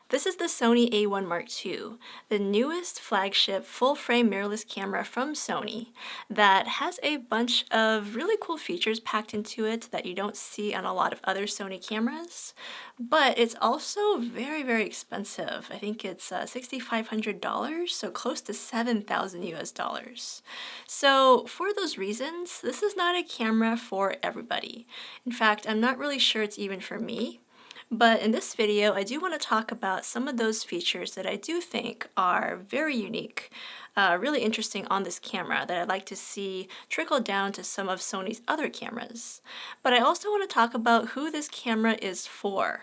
This is the Sony A1 Mark II, the newest flagship full-frame mirrorless camera from Sony that has a bunch of really cool features packed into it that you don't see on a lot of other Sony cameras, but it's also very, very expensive. I think it's $6,500, so close to 7,000 US dollars. So for those reasons, this is not a camera for everybody. In fact, I'm not really sure it's even for me. But in this video, I do want to talk about some of those features that I do think are very unique, really interesting on this camera that I'd like to see trickle down to some of Sony's other cameras. But I also want to talk about who this camera is for.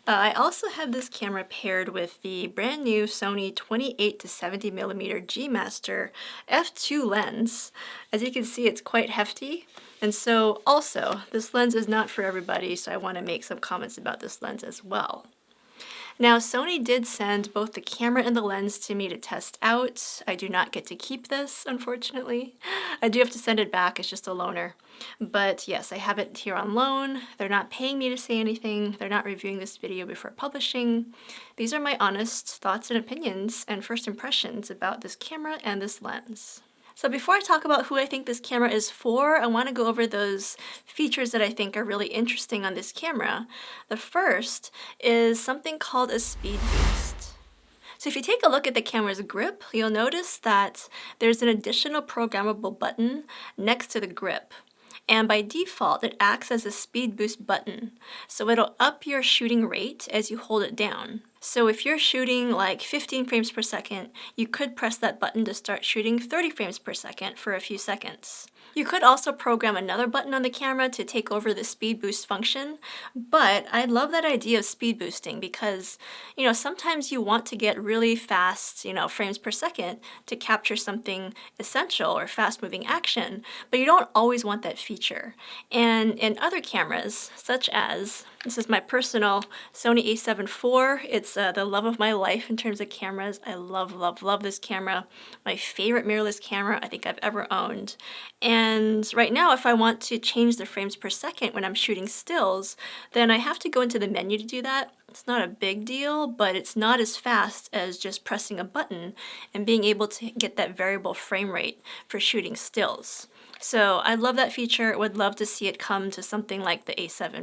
I also have this camera paired with the brand new Sony 28 to 70mm G Master f2 lens. As you can see, it's quite hefty. And so also, this lens is not for everybody, so I want to make some comments about this lens as well. Now, Sony did send both the camera and the lens to me to test out. I do not get to keep this, unfortunately. I do have to send it back, it's just a loaner. But yes, I have it here on loan. They're not paying me to say anything. They're not reviewing this video before publishing. These are my honest thoughts and opinions and first impressions about this camera and this lens. So before I talk about who I think this camera is for, I want to go over those features that I think are really interesting on this camera. The first is something called a speed boost. So if you take a look at the camera's grip, you'll notice that there's an additional programmable button next to the grip. And by default, it acts as a speed boost button. So it'll up your shooting rate as you hold it down. So if you're shooting like 15 frames per second, you could press that button to start shooting 30 frames per second for a few seconds. You could also program another button on the camera to take over the speed boost function, but I love that idea of speed boosting because, sometimes you want to get really fast, frames per second to capture something essential or fast-moving action, but you don't always want that feature. And in other cameras, such as, this is my personal Sony a7 IV, it's the love of my life in terms of cameras. I love, love, love this camera. My favorite mirrorless camera I think I've ever owned. And right now, if I want to change the frames per second when I'm shooting stills, then I have to go into the menu to do that. It's not a big deal, but it's not as fast as just pressing a button and being able to get that variable frame rate for shooting stills. So I love that feature. Would love to see it come to something like the a7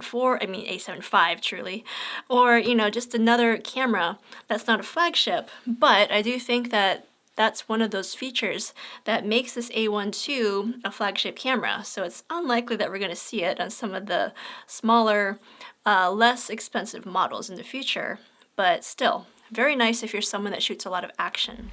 IV, truly, or just another camera that's not a flagship. But I do think that that's one of those features that makes this A1 II a flagship camera. So it's unlikely that we're going to see it on some of the smaller, less expensive models in the future. But still, very nice if you're someone that shoots a lot of action.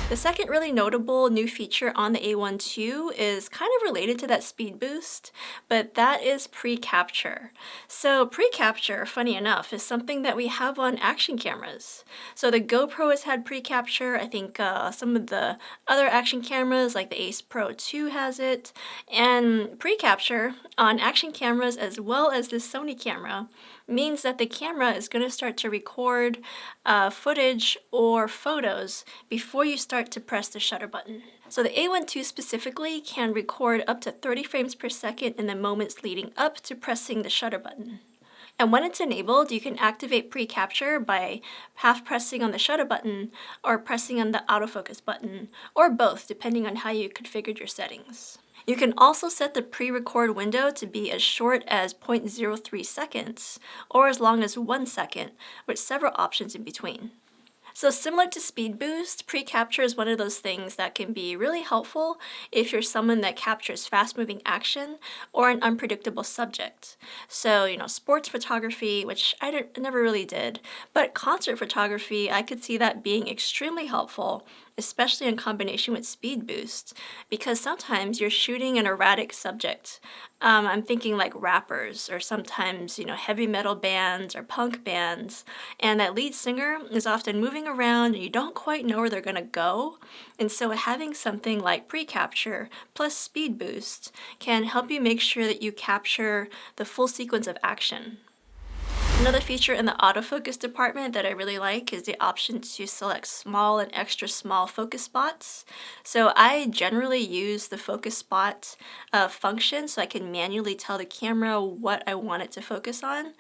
The second really notable new feature on the A1 II is kind of related to that speed boost, but that is pre-capture. So pre-capture, funny enough, is something that we have on action cameras. So the GoPro has had pre-capture. I think some of the other action cameras like the Ace Pro 2 has it. And pre-capture on action cameras as well as this Sony camera means that the camera is going to start to record footage or photos before you start to press the shutter button. So the A1 II specifically can record up to 30 frames per second in the moments leading up to pressing the shutter button. And when it's enabled, you can activate pre-capture by half pressing on the shutter button or pressing on the autofocus button, or both, depending on how you configured your settings. You can also set the pre-record window to be as short as 0.03 seconds or as long as 1 second, with several options in between. So similar to speed boost, pre-capture is one of those things that can be really helpful if you're someone that captures fast-moving action or an unpredictable subject. So, sports photography, which I never really did, but concert photography, I could see that being extremely helpful, especially in combination with speed boost, because sometimes you're shooting an erratic subject. I'm thinking like rappers or sometimes, heavy metal bands or punk bands, and that lead singer is often moving around and you don't quite know where they're going to go. And so having something like pre-capture plus speed boost can help you make sure that you capture the full sequence of action. Another feature in the autofocus department that I really like is the option to select small and extra small focus spots. So I generally use the focus spot function so I can manually tell the camera what I want it to focus on.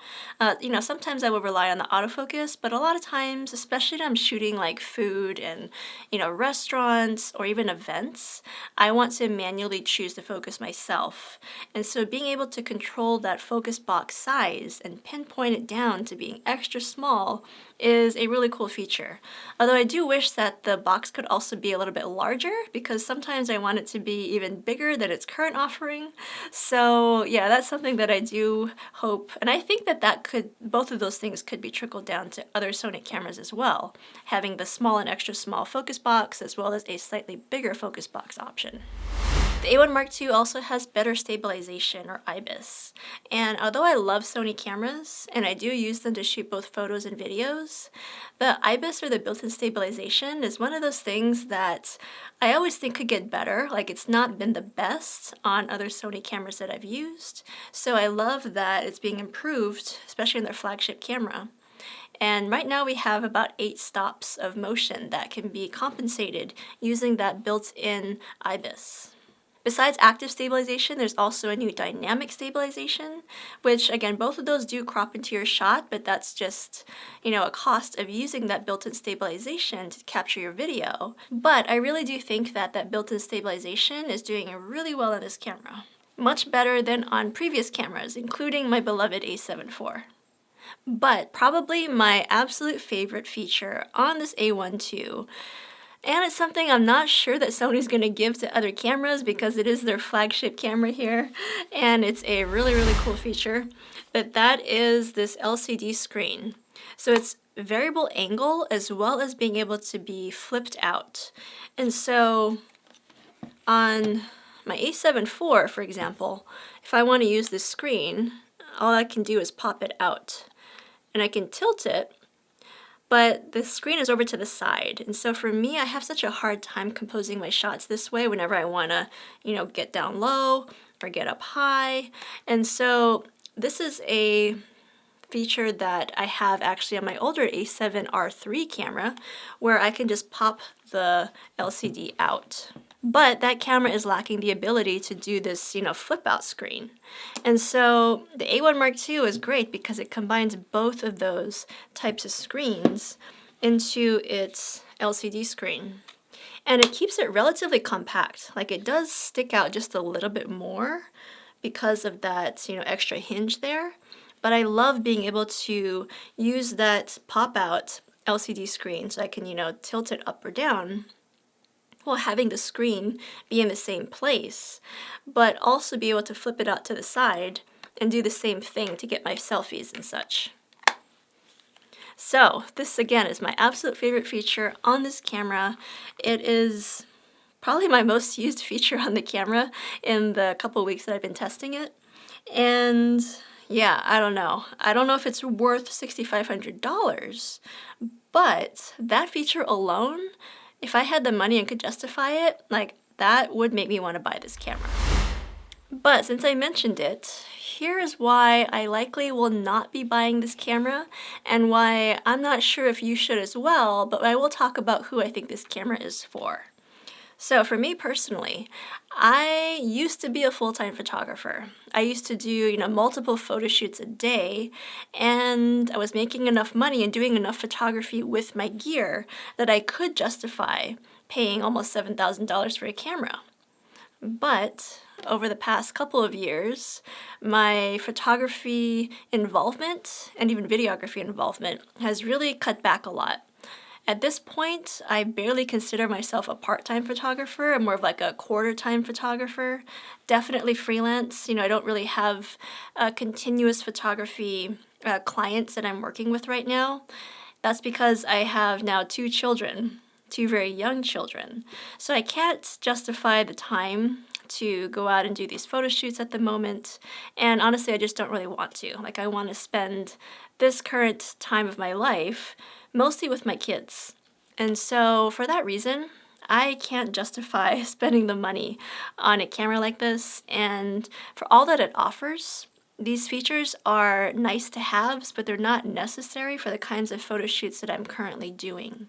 Sometimes I will rely on the autofocus, but a lot of times, especially when I'm shooting like food and, restaurants or even events, I want to manually choose the focus myself. And so being able to control that focus box size and pinpoint it down to being extra small is a really cool feature. Although I do wish that the box could also be a little bit larger because sometimes I want it to be even bigger than its current offering. So yeah, that's something that I do hope, and I think that both of those things could be trickled down to other Sony cameras as well, having the small and extra small focus box as well as a slightly bigger focus box option. The A1 Mark II also has better stabilization, or IBIS. And although I love Sony cameras, and I do use them to shoot both photos and videos, the IBIS, or the built-in stabilization, is one of those things that I always think could get better. Like, it's not been the best on other Sony cameras that I've used. So I love that it's being improved, especially in their flagship camera. And right now we have about 8 stops of motion that can be compensated using that built-in IBIS. Besides active stabilization, there's also a new dynamic stabilization, which again, both of those do crop into your shot, but that's just, a cost of using that built-in stabilization to capture your video. But I really do think that that built-in stabilization is doing really well on this camera. Much better than on previous cameras, including my beloved A7 IV. But probably my absolute favorite feature on this A1 II, and it's something I'm not sure that Sony's going to give to other cameras because it is their flagship camera here, and it's a really, really cool feature, but that is this LCD screen. So it's variable angle as well as being able to be flipped out. And so on my A7 IV, for example, if I want to use this screen, all I can do is pop it out. And I can tilt it, but the screen is over to the side. And so for me, I have such a hard time composing my shots this way whenever I want to, get down low or get up high. And so this is a feature that I have actually on my older A7R III camera where I can just pop the LCD out. But that camera is lacking the ability to do this, flip out screen. And so the A1 Mark II is great because it combines both of those types of screens into its LCD screen. And it keeps it relatively compact. Like, it does stick out just a little bit more because of that, extra hinge there. But I love being able to use that pop out LCD screen so I can, tilt it up or down while having the screen be in the same place, but also be able to flip it out to the side and do the same thing to get my selfies and such. So this again is my absolute favorite feature on this camera. It is probably my most used feature on the camera in the couple weeks that I've been testing it. And yeah, I don't know. I don't know if it's worth $6,500, but that feature alone, if I had the money and could justify it, that would make me want to buy this camera. But since I mentioned it, here is why I likely will not be buying this camera and why I'm not sure if you should as well, but I will talk about who I think this camera is for. So for me personally, I used to be a full-time photographer. I used to do, multiple photo shoots a day, and I was making enough money and doing enough photography with my gear that I could justify paying almost $7,000 for a camera. But over the past couple of years, my photography involvement and even videography involvement has really cut back a lot. At this point, I barely consider myself a part-time photographer. I'm more of like a quarter-time photographer, definitely freelance. I don't really have continuous photography clients that I'm working with right now. That's because I have now 2 children, 2 very young children. So I can't justify the time to go out and do these photo shoots at the moment. And honestly, I just don't really want to. I want to spend this current time of my life mostly with my kids. And so for that reason, I can't justify spending the money on a camera like this. And for all that it offers, These features are nice to haves, but they're not necessary for the kinds of photo shoots that I'm currently doing.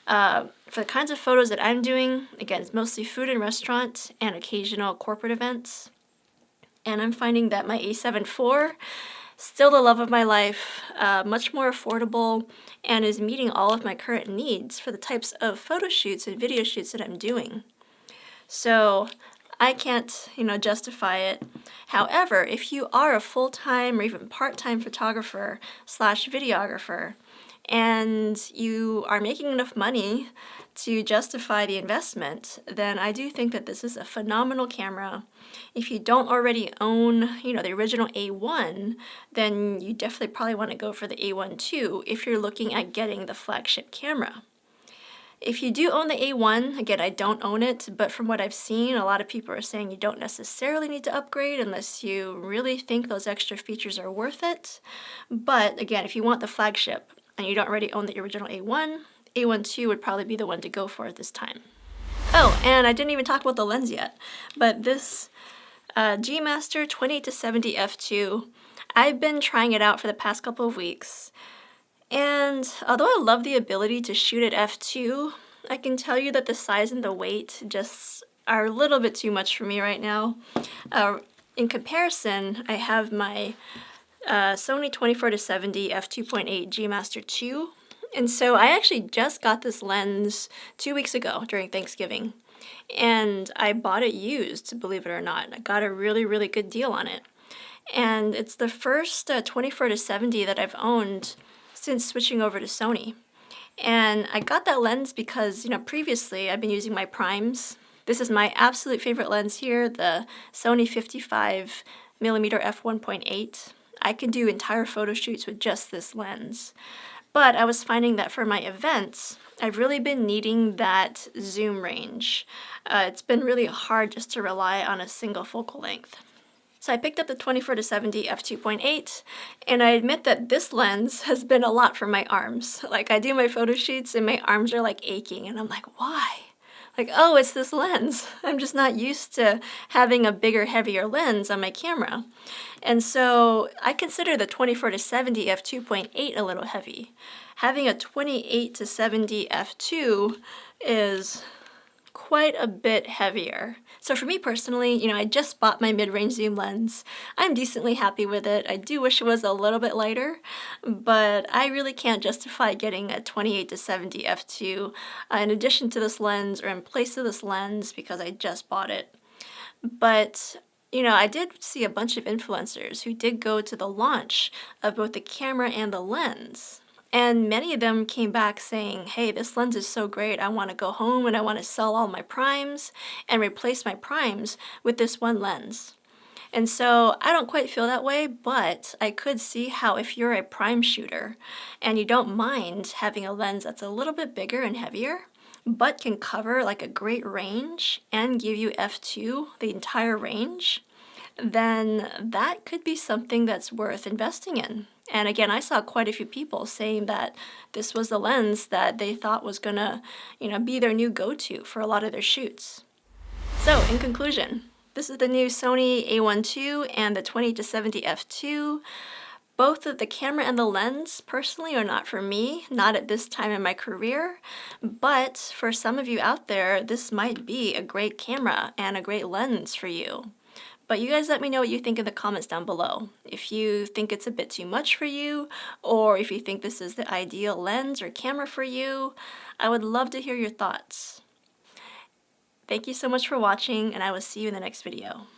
For the kinds of photos that I'm doing, again, it's mostly food and restaurant and occasional corporate events. And I'm finding that my A7 IV, still the love of my life, much more affordable, and is meeting all of my current needs for the types of photo shoots and video shoots that I'm doing. So I can't, justify it. However, if you are a full-time or even part-time photographer slash videographer, and you are making enough money to justify the investment, then I do think that this is a phenomenal camera. If you don't already own, the original A1, then you definitely probably want to go for the A1 II if you're looking at getting the flagship camera. If you do own the A1, again, I don't own it, but from what I've seen, a lot of people are saying you don't necessarily need to upgrade unless you really think those extra features are worth it. But again, if you want the flagship and you don't already own the original A1, A1 II would probably be the one to go for at this time. Oh, and I didn't even talk about the lens yet, but this G Master 28-70 f2, I've been trying it out for the past couple of weeks. And although I love the ability to shoot at f2, I can tell you that the size and the weight just are a little bit too much for me right now. In comparison, I have my Sony 24-70 f2.8 G Master 2. And so I actually just got this lens 2 weeks ago during Thanksgiving. And I bought it used, believe it or not. I got a really, really good deal on it. And it's the first 24-70 that I've owned since switching over to Sony. And I got that lens because, previously I've been using my primes. This is my absolute favorite lens here, the Sony 55mm f1.8. I can do entire photo shoots with just this lens. But I was finding that for my events, I've really been needing that zoom range. It's been really hard just to rely on a single focal length. So I picked up the 24-70 f2.8, and I admit that this lens has been a lot for my arms. Like, I do my photo shoots and my arms are like aching, and I'm like, why? Like, oh, it's this lens. I'm just not used to having a bigger, heavier lens on my camera. And so I consider the 24-70 f2.8 a little heavy. Having a 28-70 f2 is quite a bit heavier. So for me personally, I just bought my mid-range zoom lens. I'm decently happy with it. I do wish it was a little bit lighter, but I really can't justify getting a 28-70 f2 in addition to this lens or in place of this lens because I just bought it. But I did see a bunch of influencers who did go to the launch of both the camera and the lens. And many of them came back saying, hey, this lens is so great, I want to go home and I want to sell all my primes and replace my primes with this one lens. And so I don't quite feel that way, but I could see how if you're a prime shooter and you don't mind having a lens that's a little bit bigger and heavier, but can cover like a great range and give you f2, the entire range, then that could be something that's worth investing in. And again, I saw quite a few people saying that this was the lens that they thought was gonna, be their new go-to for a lot of their shoots. So, in conclusion, this is the new Sony A1 II and the 20-70 f2. Both of the camera and the lens, personally, are not for me, not at this time in my career, but for some of you out there, this might be a great camera and a great lens for you. But you guys let me know what you think in the comments down below. If you think it's a bit too much for you, or if you think this is the ideal lens or camera for you, I would love to hear your thoughts. Thank you so much for watching, and I will see you in the next video.